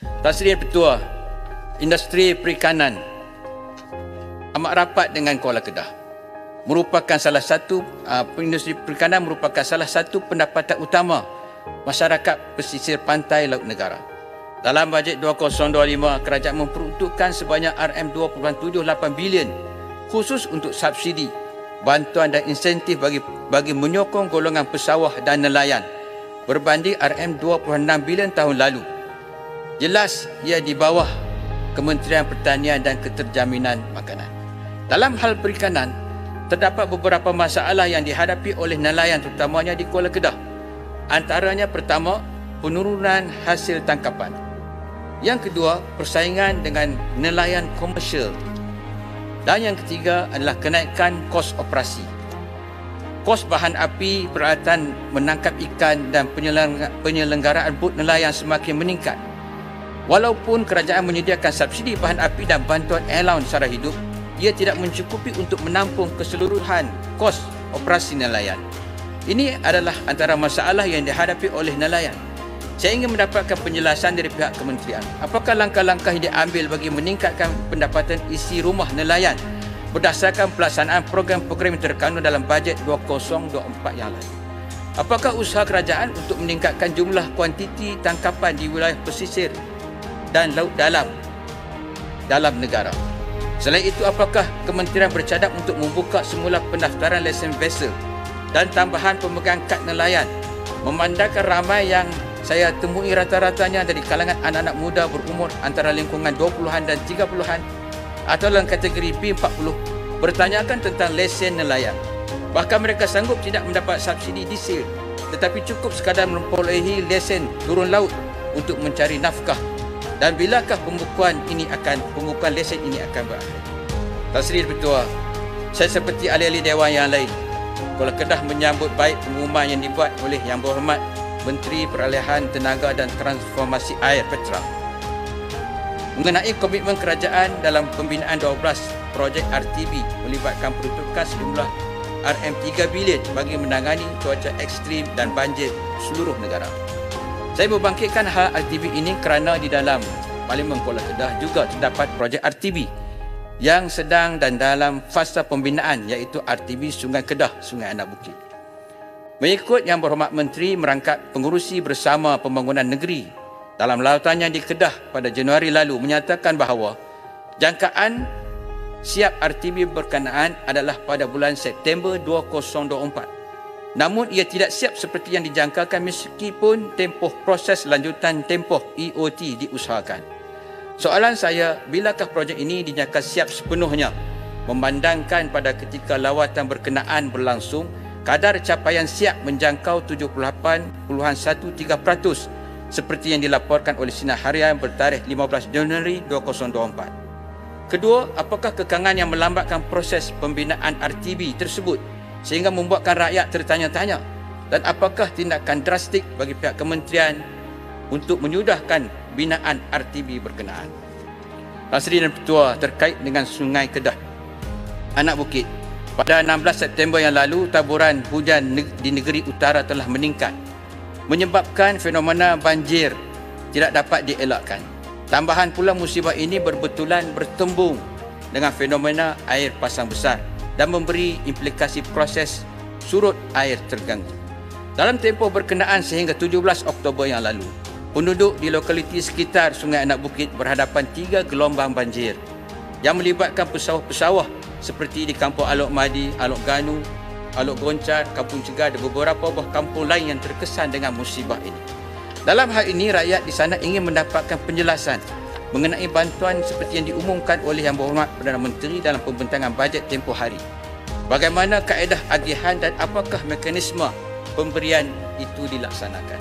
Tan Sri Ketua, industri perikanan amat rapat dengan Kuala Kedah. Merupakan salah satu industri perikanan merupakan salah satu pendapatan utama masyarakat pesisir pantai Laut Negara. Dalam bajet 2025, kerajaan memperuntukkan sebanyak RM2.78 bilion khusus untuk subsidi, bantuan dan insentif bagi menyokong golongan pesawah dan nelayan berbanding RM2.6 bilion tahun lalu. Jelas ia di bawah Kementerian Pertanian dan Keterjaminan Makanan. Dalam hal perikanan, terdapat beberapa masalah yang dihadapi oleh nelayan terutamanya di Kuala Kedah. Antaranya pertama, penurunan hasil tangkapan. Yang kedua, persaingan dengan nelayan komersial. Dan yang ketiga adalah kenaikan kos operasi. Kos bahan api, peralatan menangkap ikan dan penyelenggaraan bot nelayan semakin meningkat. Walaupun kerajaan menyediakan subsidi bahan api dan bantuan allowance secara hidup, ia tidak mencukupi untuk menampung keseluruhan kos operasi nelayan. Ini adalah antara masalah yang dihadapi oleh nelayan. Saya ingin mendapatkan penjelasan dari pihak kementerian. Apakah langkah-langkah yang diambil bagi meningkatkan pendapatan isi rumah nelayan berdasarkan pelaksanaan program-program yang terkandung dalam bajet 2024 yang lalu? Apakah usaha kerajaan untuk meningkatkan jumlah kuantiti tangkapan di wilayah pesisir dan laut dalam negara? Selain itu, apakah kementerian bercadang untuk membuka semula pendaftaran lesen vessel dan tambahan pemegang kad nelayan, memandangkan ramai yang saya temui rata-ratanya dari kalangan anak-anak muda berumur antara lingkungan 20-an dan 30-an atau dalam kategori B40 bertanyakan tentang lesen nelayan. Bahkan mereka sanggup tidak mendapat subsidi diesel tetapi cukup sekadar memperolehi lesen turun laut untuk mencari nafkah. Dan bilakah pembukuan lesen ini akan berakhir? Tan Sri Ketua, saya seperti ahli-ahli dewan yang lain, Kuala Kedah menyambut baik pengumuman yang dibuat oleh Yang Berhormat Menteri Peralihan Tenaga dan Transformasi Air Petra mengenai komitmen kerajaan dalam pembinaan 12 projek RTB melibatkan peruntukan sejumlah RM3 bilion bagi menangani cuaca ekstrim dan banjir seluruh negara. Saya membangkitkan hal RTB ini kerana di dalam Parlimen Kuala Kedah juga terdapat projek RTB yang sedang dan dalam fasa pembinaan, iaitu RTB Sungai Kedah, Sungai Anak Bukit. Mengikut Yang Berhormat Menteri merangkap pengurusi bersama pembangunan negeri dalam lautannya di Kedah pada Januari lalu menyatakan bahawa jangkaan siap RTB berkenaan adalah pada bulan September 2024. Namun ia tidak siap seperti yang dijangkakan meskipun tempoh proses lanjutan tempoh EOT diusahakan. Soalan saya, bilakah projek ini dinyatakan siap sepenuhnya memandangkan pada ketika lawatan berkenaan berlangsung kadar capaian siap menjangkau 78.13% seperti yang dilaporkan oleh Sinar Harian bertarikh 15 Januari 2024. Kedua, apakah kekangan yang melambatkan proses pembinaan RTB tersebut sehingga membuatkan rakyat tertanya-tanya, dan apakah tindakan drastik bagi pihak kementerian untuk menyudahkan binaan RTB berkenaan? Tan Sri dan Ketua, terkait dengan Sungai Kedah Anak Bukit, pada 16 September yang lalu taburan hujan di negeri utara telah meningkat menyebabkan fenomena banjir tidak dapat dielakkan. Tambahan pula musibah ini berbetulan bertembung dengan fenomena air pasang besar dan memberi implikasi proses surut air terganggu. Dalam tempoh berkenaan sehingga 17 Oktober yang lalu, penduduk di lokaliti sekitar Sungai Anak Bukit berhadapan 3 gelombang banjir yang melibatkan pesawah-pesawah seperti di Kampung Alok Madi, Alok Ganu, Alok Goncar, Kampung Cegar dan beberapa buah kampung lain yang terkesan dengan musibah ini. Dalam hal ini, rakyat di sana ingin mendapatkan penjelasan mengenai bantuan seperti yang diumumkan oleh Yang Berhormat Perdana Menteri dalam pembentangan bajet tempoh hari. Bagaimana kaedah agihan dan apakah mekanisme pemberian itu dilaksanakan?